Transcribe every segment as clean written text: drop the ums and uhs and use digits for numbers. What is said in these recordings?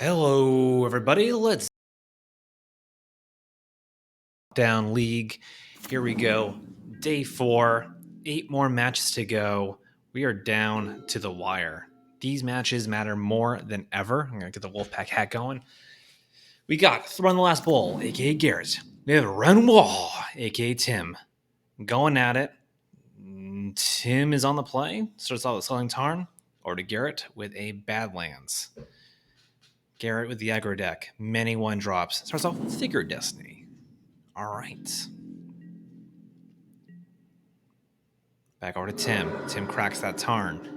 Hello, everybody. Let's down league. Here we go. Day 4. 8 more matches to go. We are down to the wire. These matches matter more than ever. I'm going to get the Wolfpack hat going. We got Throwing the Last Bowl, aka Garrett. We have Renoir, aka Tim. Going at it. Tim is on the play. Starts off with Selling Tarn. Or to Garrett with a Badlands. Garrett with the aggro deck. Many one drops. Starts off with Figure Destiny. All right. Back over to Tim. Tim cracks that Tarn.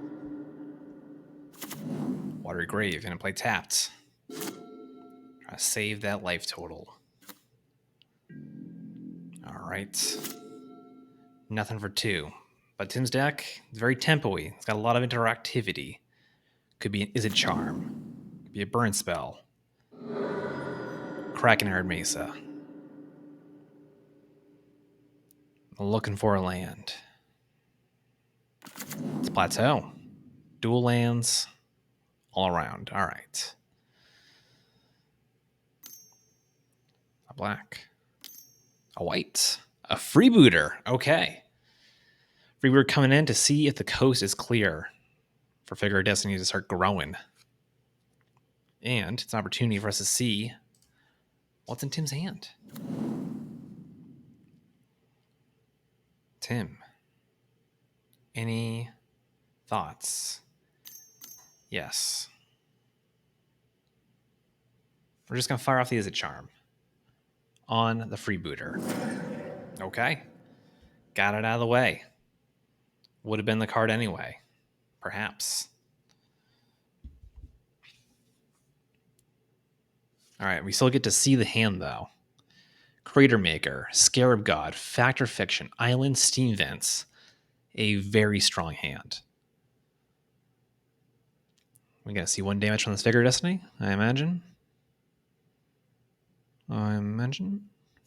Watery Grave. Gonna play tapped. Try to save that life total. All right. Nothing for 2. But Tim's deck is very tempo-y. It's got a lot of interactivity. Could be an Is It Charm. Could be a Burn Spell. Kraken Arid Mesa. Looking for a land. It's Plateau. Dual lands all around. All right. A black. A white. A freebooter. Okay. Freebooter coming in to see if the coast is clear for Figure of Destiny to start growing. And it's an opportunity for us to see what's in Tim's hand. Tim, any thoughts? Yes. We're just going to fire off the Is It Charm on the freebooter. Okay. Got it out of the way. Would have been the card anyway. Perhaps. All right. We still get to see the hand, though. Crater Maker, Scarab God, Factor Fiction, Island, Steam Vents. A very strong hand. We got to see 1 damage from this Figure of Destiny, I imagine.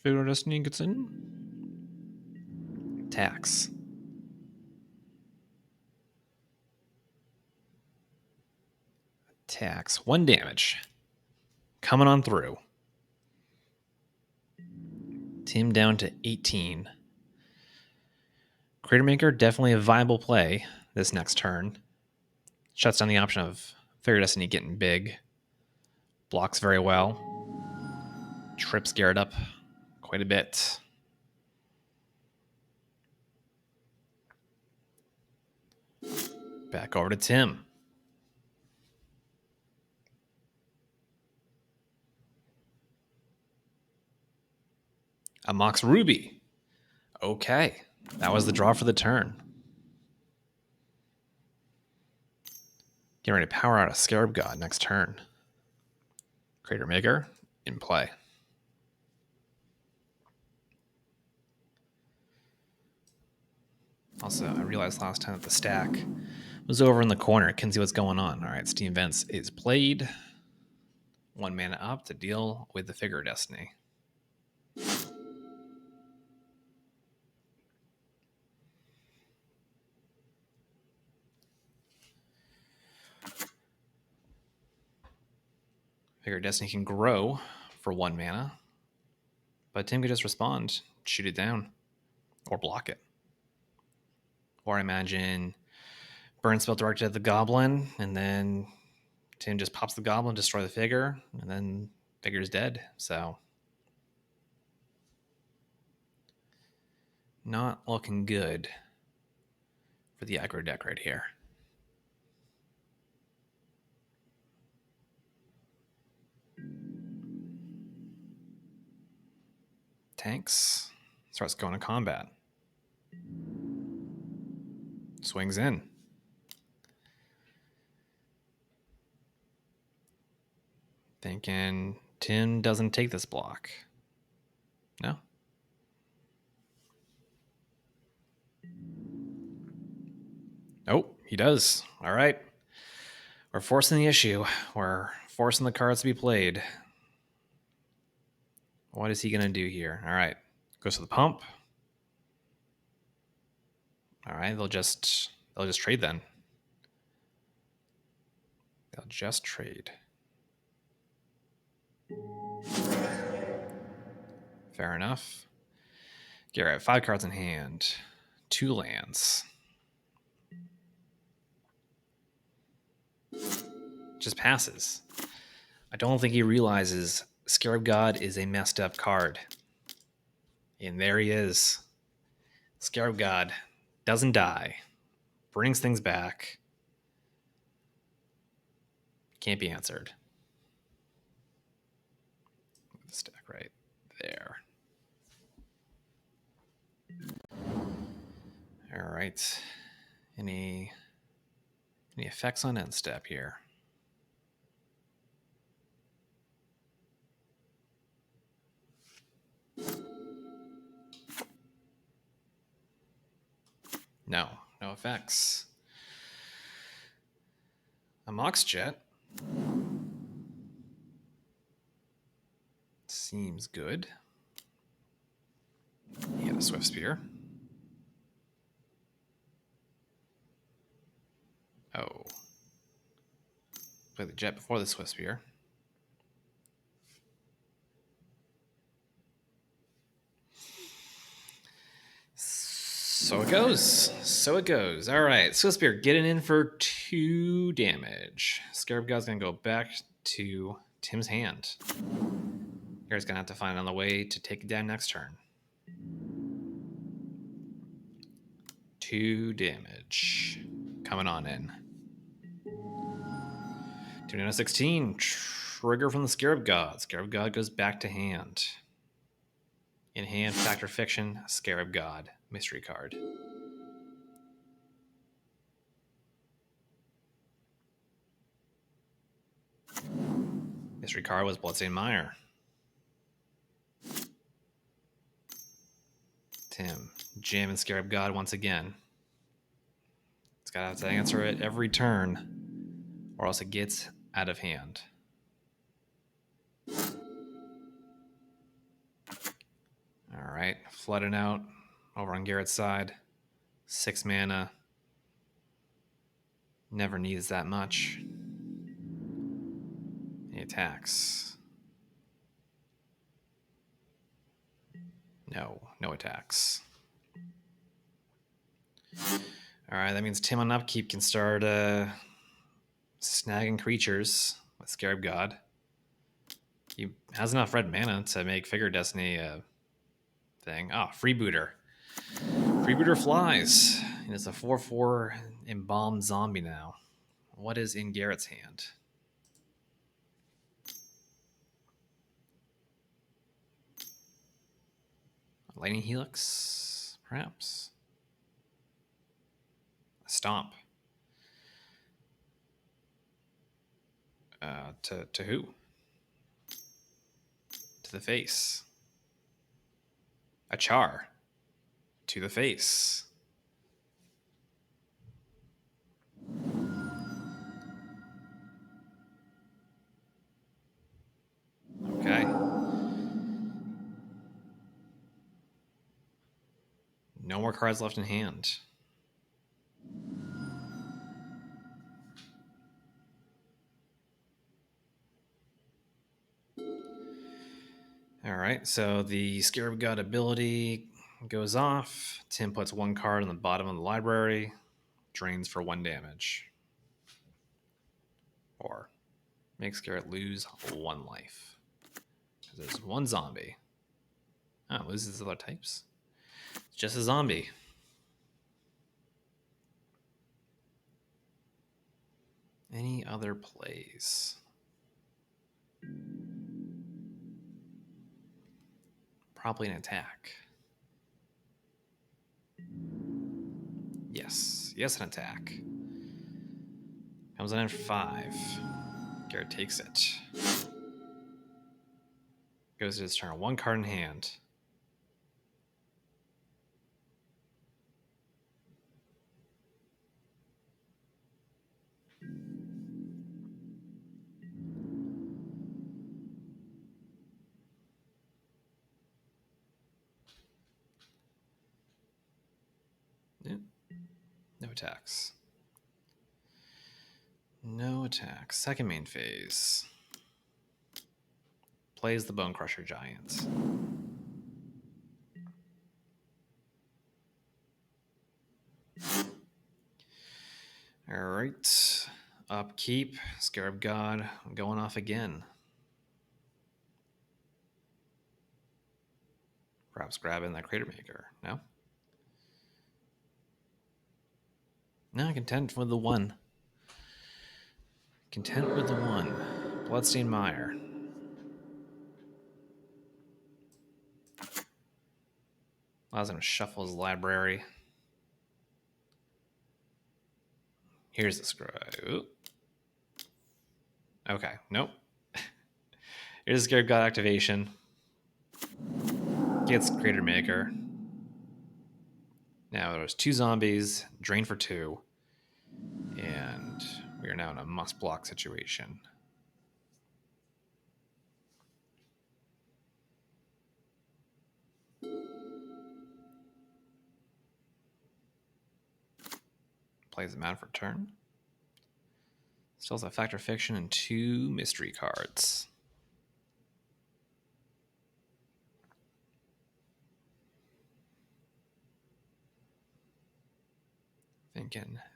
Figure of Destiny gets in. Tax. Tax. 1 damage. Coming on through. Tim down to 18. Crater Maker, definitely a viable play this next turn. Shuts down the option of Figure Destiny getting big. Blocks very well. Trips Garrett up quite a bit. Back over to Tim. A Mox Ruby. Okay. That was the draw for the turn. Getting ready to power out a Scarab God next turn. Crater Maker in play. Also, I realized last time that the stack was over in the corner. Can see what's going on. All right, Steam Vents is played. 1 mana up to deal with the Figure of Destiny. Figure of Destiny can grow for 1 mana, but Tim could just respond, shoot it down, or block it. Or I imagine Burn Spell directed at the Goblin, and then Tim just pops the Goblin, destroy the Figure, and then Figure's dead. So not looking good for the aggro deck right here. Tanks. Starts going to combat. Swings in. Thinking Tim doesn't take this block. No. Oh, he does. All right. We're forcing the issue. We're forcing the cards to be played. What is he going to do here? All right. Goes to the pump. All right. They'll just trade then. They'll just trade. Fair enough. Garrett, 5 cards in hand. 2 lands. Just passes. I don't think he realizes Scarab God is a messed up card. And there he is. Scarab God doesn't die. Brings things back. Can't be answered. Stack right there. All right. Any effects on end step here? No effects. A Mox Jet seems good. He had a Swift Spear. Oh. Play the Jet before the Swift Spear. So it goes. All right. Swift Spear getting in for 2 damage. Scarab God's going to go back to Tim's hand. Garrett's going to have to find another way to take it down next turn. 2 damage. Coming on in. 2 down to 16. Trigger from the Scarab God. Scarab God goes back to hand. In hand, Fact or Fiction, Scarab God. Mystery card. Mystery card was Bloodstained Mire. Tim, Jim, and Scarab God once again. It's got to have to answer it every turn, or else it gets out of hand. All right, flooding out over on Garrett's side. 6 mana. Never needs that much. He attacks. No attacks. All right, that means Tim on upkeep can start snagging creatures with Scarab God. He has enough red mana to make Figure Destiny thing. Freebooter. Freebooter flies. And it's a 4/4 embalmed zombie now. What is in Garrett's hand? Lightning Helix, perhaps? A Stomp. To who? To the face. A Char. To the face. Okay. No more cards left in hand. All right, so the Scarab God ability goes off. Tim puts 1 card on the bottom of the library, drains for 1 damage. Or makes Garrett lose 1 life. There's 1 zombie. Loses other types. It's just a zombie. Any other plays? Probably an attack. Yes, an attack. Comes in at 5. Garrett takes it. Goes to his turn. 1 card in hand. No attacks. No attacks. Second main phase. Plays the Bone Crusher Giant. All right. Upkeep. Scarab God going off again. Perhaps grabbing that Crater Maker. No? No, content with the one. Content with the one. Bloodstained Mire. Allows him to shuffle his library. Here's the scribe. Okay, nope. Here's Scarab God activation. Gets Crater Maker. Now there's 2 zombies, drain for 2. And we are now in a must block situation. Plays him out for turn. Still has a Fact or Fiction and 2 mystery cards.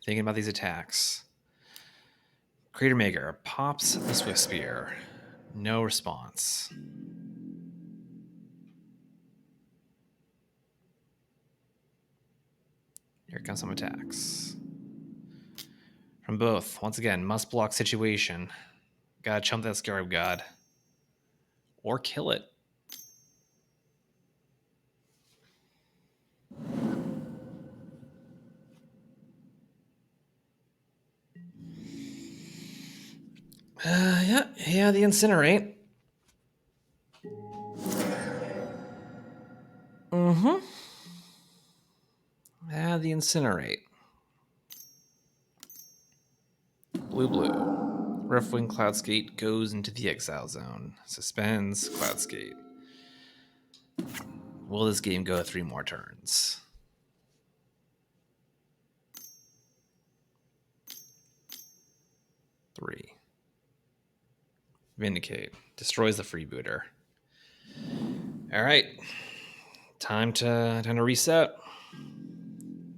Thinking about these attacks. Crater Maker pops the Swift Spear. No response. Here comes some attacks. From both. Once again, must block situation. Gotta chump that Scarab God. Or kill it. Yeah, the Incinerate. Mm-hmm. Yeah, the Incinerate. Blue. Riftwing Cloudskate goes into the exile zone. Suspends Cloudskate. Will this game go 3 more turns? Three. Vindicate. Destroys the freebooter. All right. Time to reset.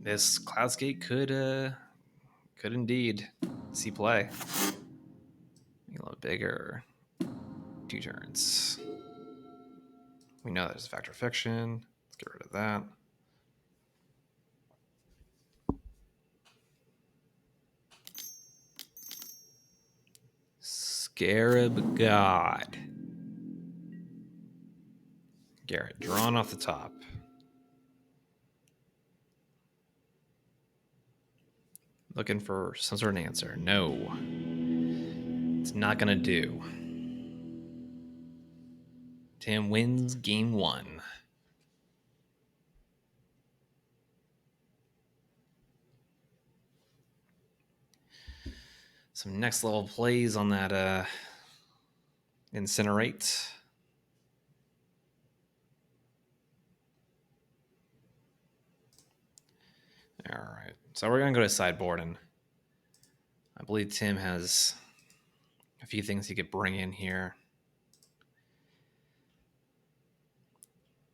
This Cloudskate could indeed see play. Make it a little bigger. 2 turns. We know there's a Fact or Fiction. Let's get rid of that. Scarab God. Garrett, drawn off the top. Looking for some sort of answer. No. It's not going to do. Tim wins game 1. Some next level plays on that Incinerate. All right. So we're going to go to sideboard, and I believe Tim has a few things he could bring in here.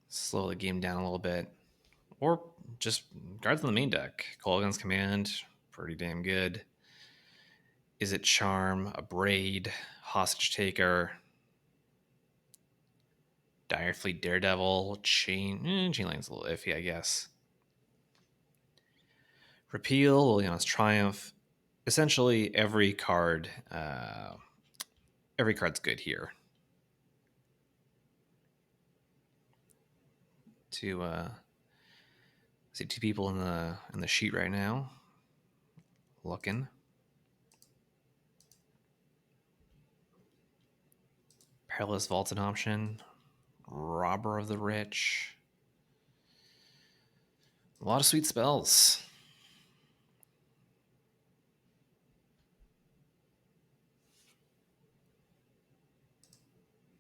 Slow the game down a little bit. Or just cards on the main deck. Colgan's Command, pretty damn good. Is it Charm, a Braid, Hostage Taker, Direfleet Daredevil, Chain Link's a little iffy, I guess. Repeal, Liliana's Triumph. Essentially, every card's good here. See 2 people in the sheet right now. Looking. Perilous Vault's an option. Robber of the Rich. A lot of sweet spells.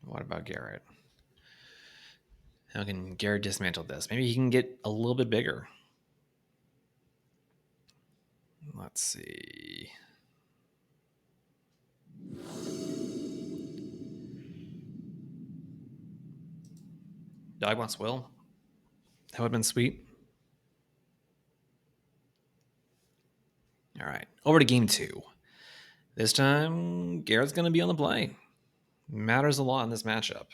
What about Garrett? How can Garrett dismantle this? Maybe he can get a little bit bigger. Let's see. Dog wants Will. That would have been sweet. All right, over to game 2. This time, Garrett's going to be on the play. Matters a lot in this matchup.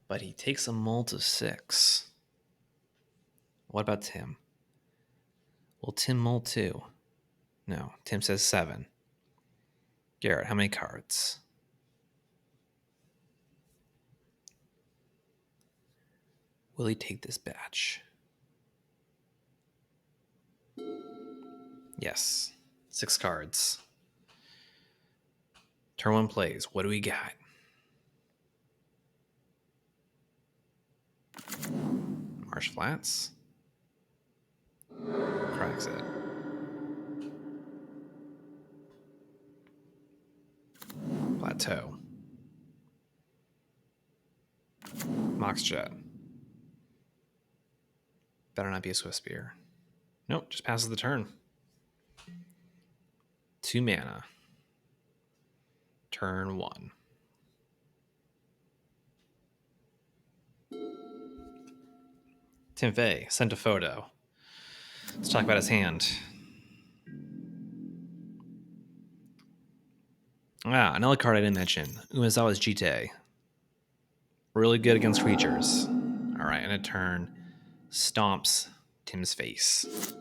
But he takes a mull to 6. What about Tim? Will Tim mull 2? No, Tim says 7. Garrett, how many cards? Will he take this batch? Yes, 6 cards. Turn 1 plays. What do we got? Marsh Flats. Cracks it. Plateau. Mox Jet. Better not be a Swift Spear. Nope, just passes the turn. 2 mana. Turn 1. Tim Fey sent a photo. Let's talk about his hand. Another card I didn't mention. Umezawa's Jite. Really good against creatures. All right, and a turn stomps Tim's face.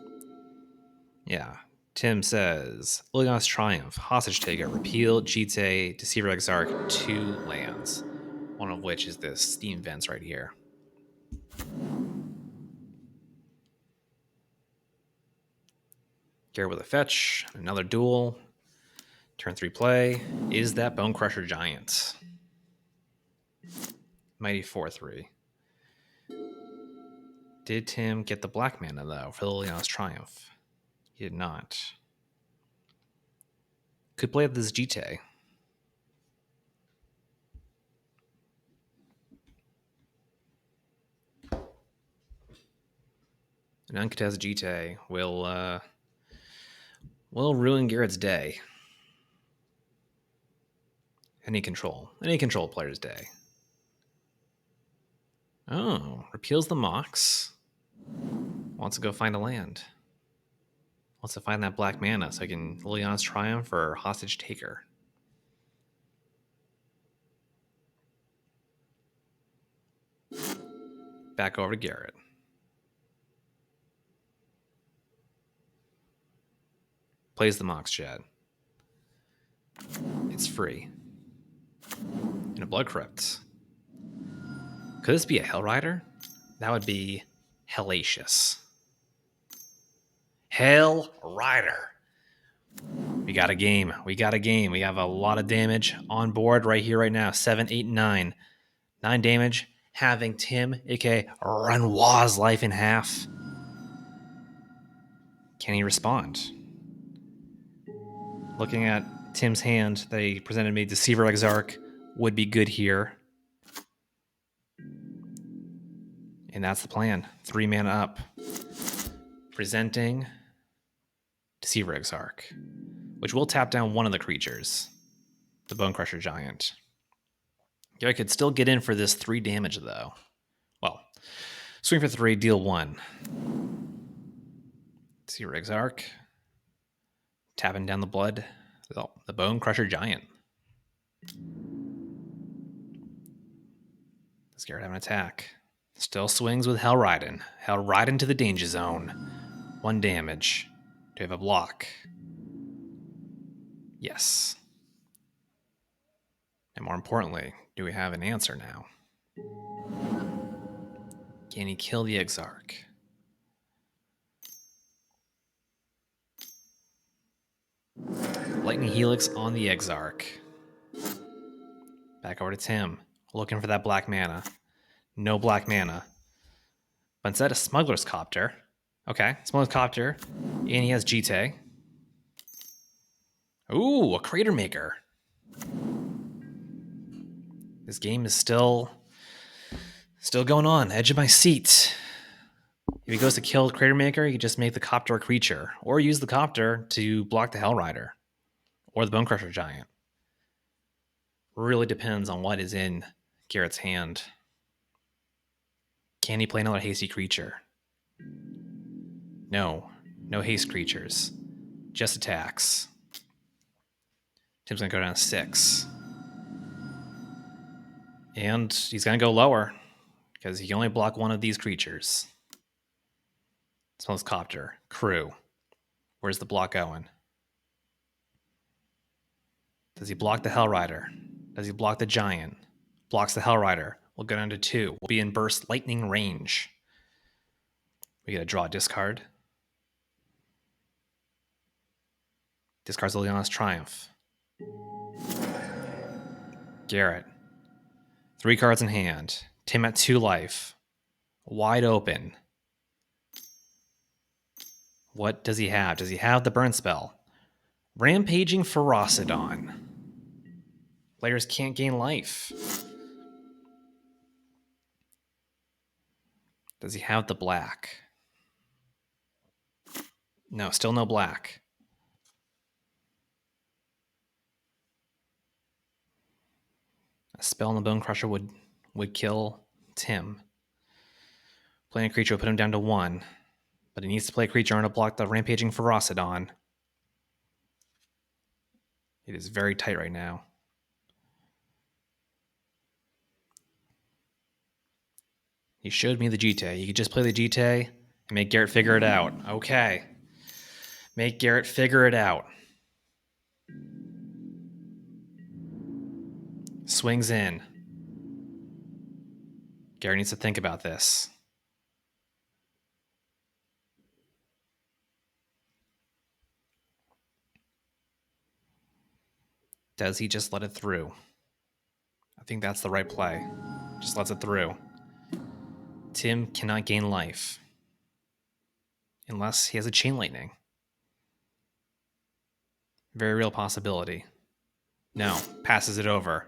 Yeah. Tim says, Illigan's Triumph, Hostage Taker, Repeal, Jite, Deceiver Exarch, 2 lands. One of which is this Steam Vents right here. Garrett with a fetch, another duel. Turn 3 play. Is that Bone Crusher Giant? Mighty 4/3. Did Tim get the black mana, though, for Liliana's Triumph? He did not. Could play with this Jite. An uncontested Jite will ruin Garrett's day. Any control player's day. Oh, repeals the Mox. Wants to go find a land. Wants to find that black mana so I can Liliana's Triumph or Hostage Taker. Back over to Garrett. Plays the Mox Jet. It's free. And a Blood Crypt. Could this be a Hell Rider? That would be hellacious. Hell Rider. We got a game. We have a lot of damage on board right here, right now. 7, 8, 9. 9 damage. Having Tim, aka Renoir's life in half. Can he respond? Looking at Tim's hand that he presented me, Deceiver Exarch would be good here. And that's the plan. 3 mana up. Presenting Deceiver Exarch, which will tap down one of the creatures, the Bone Crusher Giant. Garrett could still get in for this 3 damage, though. Well, swing for 3, deal 1. Deceiver Exarch. Tapping down the blood. The Bone Crusher Giant. Does Garrett have an attack? Still swings with Hell Riding. Hell Riding to the danger zone. 1 damage. Do we have a block? Yes. And more importantly, do we have an answer now? Can he kill the Exarch? Lightning Helix on the Exarch. Back over to Tim. Looking for that black mana. No black mana. But instead, a Smuggler's Copter. Okay, Smuggler's Copter. And he has Jite. Ooh, a Crater Maker. This game is still going on. Edge of my seat. If he goes to kill the Crater Maker, he can just make the Copter a creature. Or use the Copter to block the Hell Rider. Or the Bone Crusher Giant. Really depends on what is in Garrett's hand. Can he play another hasty creature? No haste creatures. Just attacks. Tim's going to go down to 6. And he's going to go lower because he can only block one of these creatures. Smells Copter. Crew. Where's the block going? Does he block the Hellrider? Does he block the Giant? Blocks the Hellrider. We'll go down to 2. We'll be in burst lightning range. We get to draw a discard. Discards Liliana's Triumph. Garrett. 3 cards in hand. Tim at 2 life. Wide open. What does he have? Does he have the burn spell? Rampaging Ferocidon. Players can't gain life. Does he have the black? No, still no black. A spell on the Bone Crusher would kill Tim. Playing a creature would put him down to 1. But he needs to play a creature in order to block the Rampaging Ferocidon. It is very tight right now. He showed me the GT. He could just play the GT and make Garrett figure it out. Okay. Make Garrett figure it out. Swings in. Garrett needs to think about this. Does he just let it through? I think that's the right play. Just lets it through. Tim cannot gain life. Unless he has a Chain Lightning. Very real possibility. No, passes it over.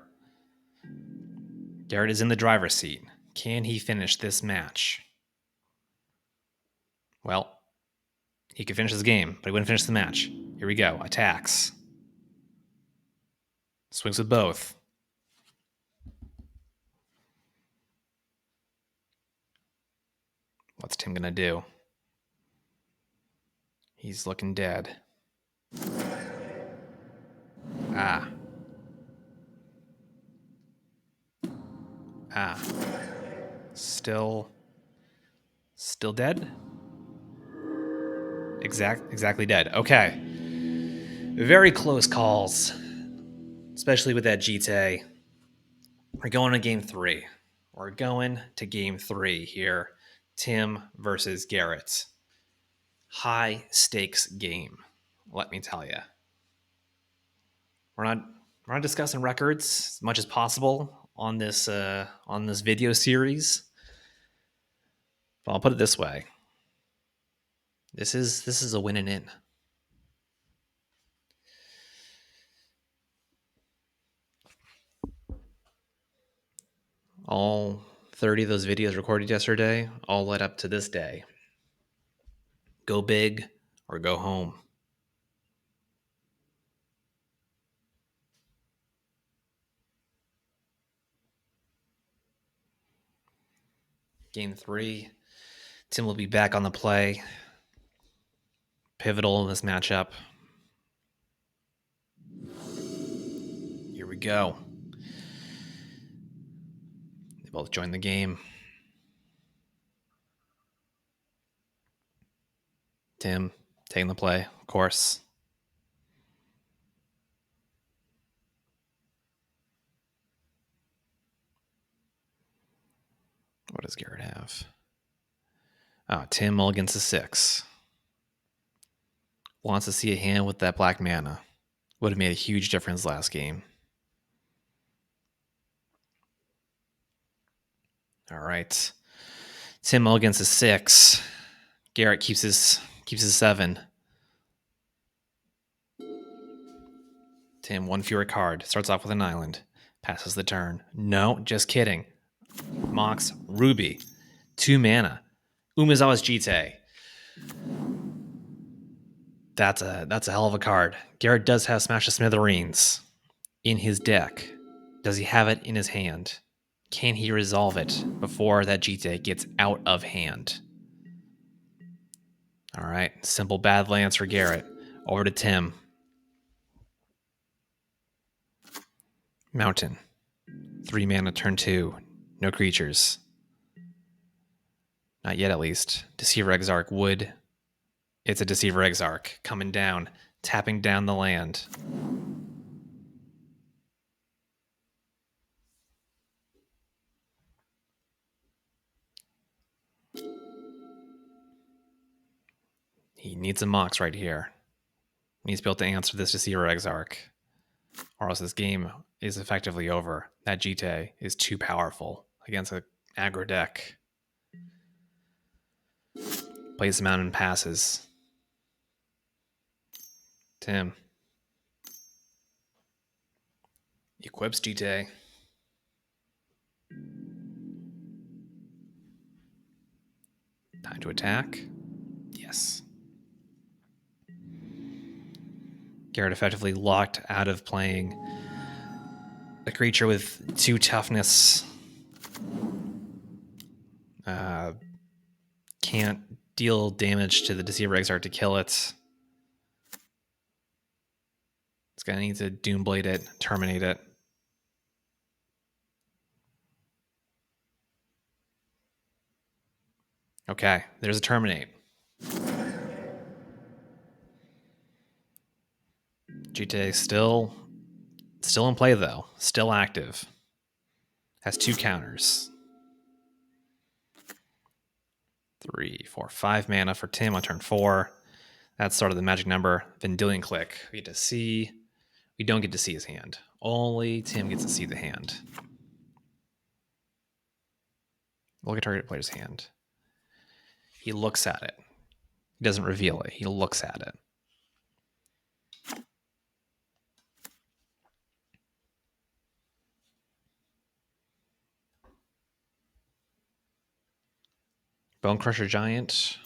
Garrett is in the driver's seat. Can he finish this match? Well, he could finish this game, but he wouldn't finish the match. Here we go. Attacks. Swings with both. What's Tim gonna do? He's looking dead. Ah. Still dead? Exactly dead. Okay. Very close calls. Especially with that GT. We're going to game 3. We're going to game 3 here. Tim versus Garrett. High stakes game. Let me tell you. We're not discussing records as much as possible on this video series. But I'll put it this way. This is a win and in. All 30 of those videos recorded yesterday all led up to this day. Go big or go home. Game 3. Tim will be back on the play. Pivotal in this matchup. Here we go. They both join the game. Tim taking the play, of course. What does Garrett have? Tim mulligans to 6. Wants to see a hand with that black mana. Would have made a huge difference last game. All right. Tim mulligans to 6. Garrett keeps his 7. Tim, 1 fewer card. Starts off with an island. Passes the turn. No, just kidding. Mox Ruby. 2 mana. Umezawa's GT. That's a hell of a card. Garrett does have Smash the Smithereens in his deck. Does he have it in his hand? Can he resolve it before that Jite gets out of hand? All right, simple Badlands for Garrett. Over to Tim. Mountain. 3 mana, turn 2. No creatures. Not yet, at least. Deceiver Exarch would. It's a Deceiver Exarch coming down, tapping down the land. He needs a Mox right here. He's built to answer this Deceiver Exarch, or else this game is effectively over. That Jite is too powerful against an aggro deck. Plays the mountain, passes. Tim. Equips Jite. Time to attack. Yes. Garrett effectively locked out of playing a creature with 2 toughness. Can't deal damage to the Deceiver Exarch to kill it. It's going to need to Doomblade it, terminate it. Okay, there's a terminate. GTA still in play though, still active. Has 2 counters. 3, 4, 5 mana for Tim on turn 4. That's sort of the magic number. Vendilion Click. We don't get to see his hand. Only Tim gets to see the hand. Look at target player's hand. He looks at it. He doesn't reveal it. He looks at it. Bone Crusher Giant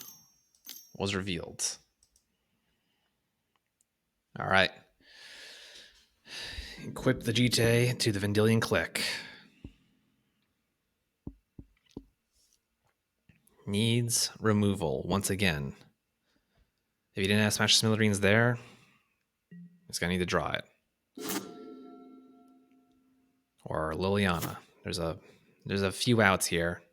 was revealed. All right. Equip the Jite to the Vendilion Click. Needs removal once again. If you didn't have Smash Smithereens there, it's going to need to draw it. Or Liliana. There's a few outs here.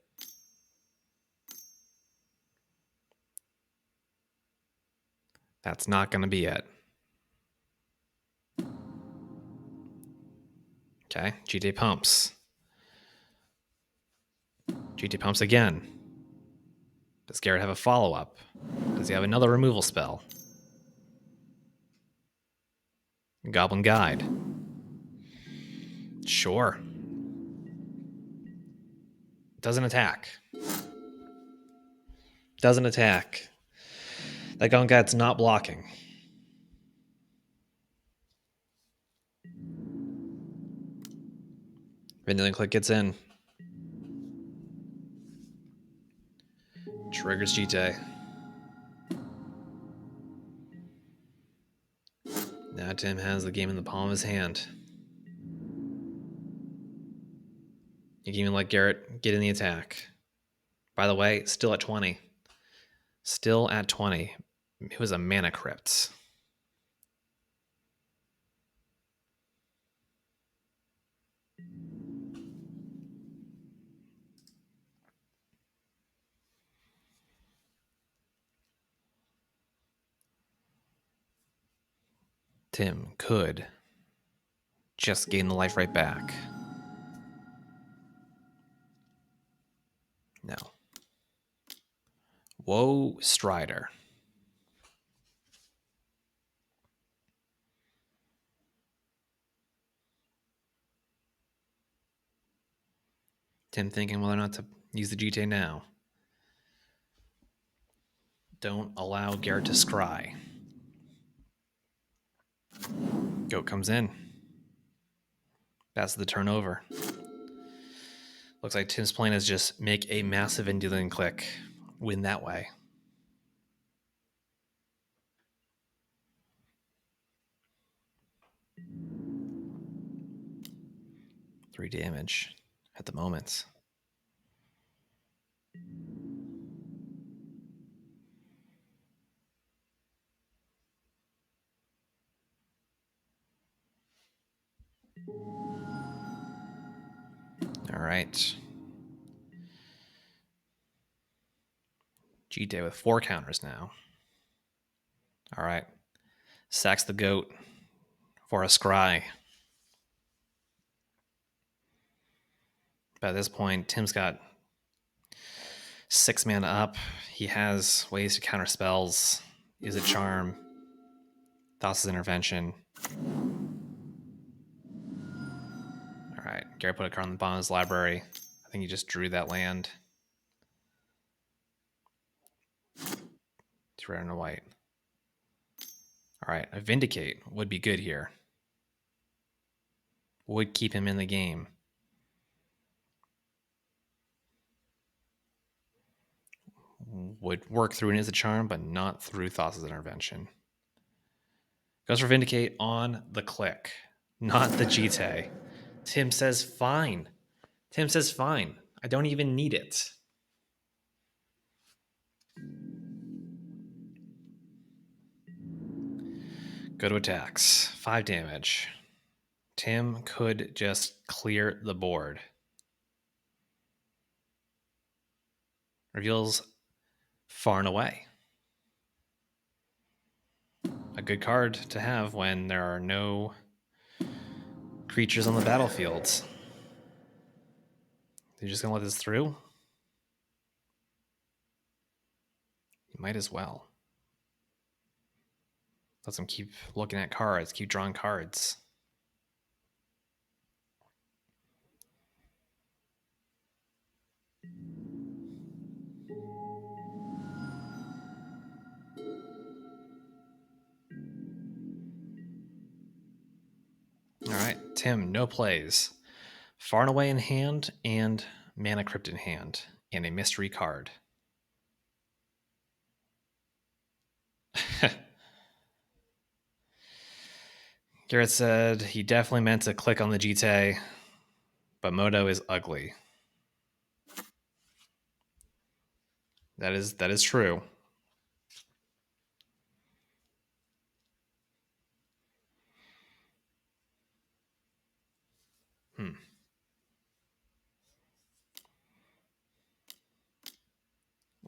That's not going to be it. Okay, Jite pumps. Jite pumps again. Does Garrett have a follow-up? Does he have another removal spell? Goblin Guide. Sure. Doesn't attack. Doesn't attack. That Goblin Guide's not blocking. Vendilion Click gets in. Triggers Jite. Now Tim has the game in the palm of his hand. You can even let Garrett get in the attack. By the way, still at 20. Still at 20. It was a Mana Crypt. Tim could just gain the life right back. No. Whoa, Strider. Tim thinking whether or not to use the Jite now. Don't allow Garrett to scry. Goat comes in. That's the turnover. Looks like Tim's plan is just make a massive Vendilion Click. Win that way. 3 damage at the moment. All right. G-Day with 4 counters now. All right. Sacks the goat for a scry. By this point, Tim's got 6 mana up. He has ways to counter spells. Use a charm. Thassa's intervention. All right. Garrett put a card on the bottom of his library. I think he just drew that land. 2 red and a white. All right. A Vindicate would be good here. Would keep him in the game. Would work through an Is a Charm, but not through Thassa's intervention. Goes for Vindicate on the click, not the Jite. Tim says fine. Tim says fine. I don't even need it. Go to attacks. 5 damage. Tim could just clear the board. Reveals Far and Away. A good card to have when there are no creatures on the battlefield. You're just going to let this through? You might as well. Let them keep looking at cards, keep drawing cards. All right, Tim, no plays. Far and Away in hand and Mana Crypt in hand and a mystery card. Garrett said he definitely meant to click on the Jite, but Moto is ugly. That is true.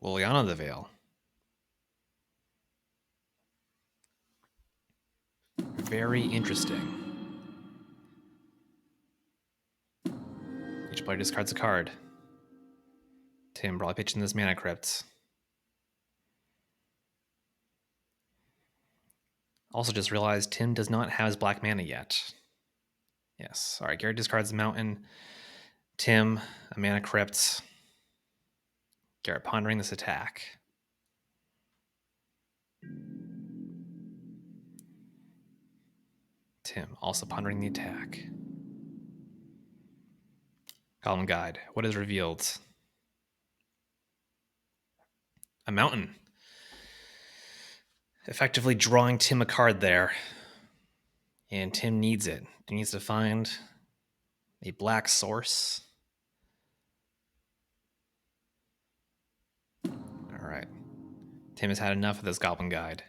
Liliana the Veil. Very interesting. Each player discards a card. Tim probably pitching this Mana Crypt. Also just realized Tim does not have his black mana yet. Yes. All right, Garrett discards the Mountain. Tim, a Mana Crypt. Garrett pondering this attack. Tim also pondering the attack. Column Guide. What is revealed? A Mountain. Effectively drawing Tim a card there. And Tim needs it. He needs to find a black source. All right. Tim has had enough of this Goblin Guide.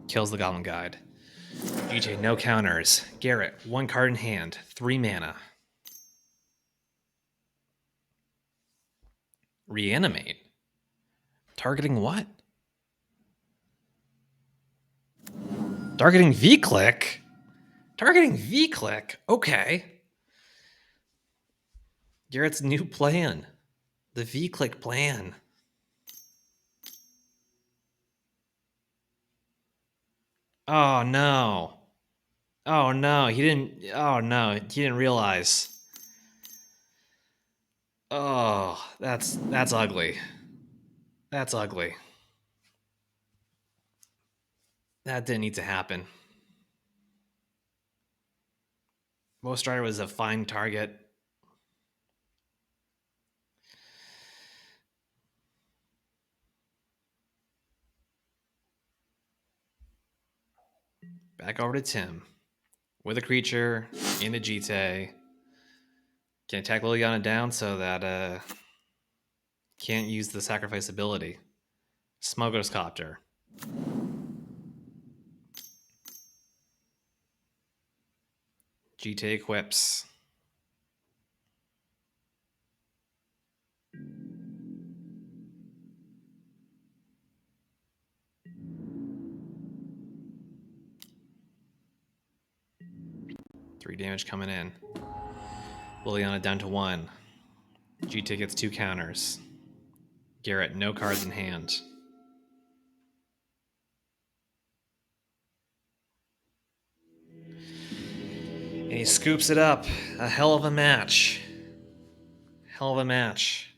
Kills the Goblin Guide. GJ, no counters. Garrett, 1 card in hand, 3 mana. Reanimate. Targeting what? Targeting V-Click? Targeting V-Click? Okay. Garrett's new plan. The V-Click plan. Oh, no. Oh, no. He didn't realize. Oh, that's ugly. That's ugly. That didn't need to happen. Most Rider was a fine target. Back over to Tim. With a creature in a GT. Can attack Liliana down so that can't use the sacrifice ability. Smuggler's Copter. GT equips. Three damage coming in. Liliana down to 1. GT gets 2 counters. Garrett, no cards in hand. And he scoops it up. A hell of a match. Hell of a match.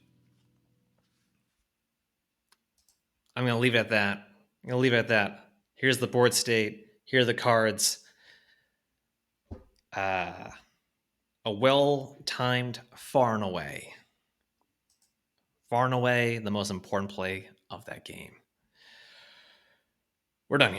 I'm going to leave it at that. Here's the board state. Here are the cards. A well-timed far and away. Far and away the most important play of that game. We're done here.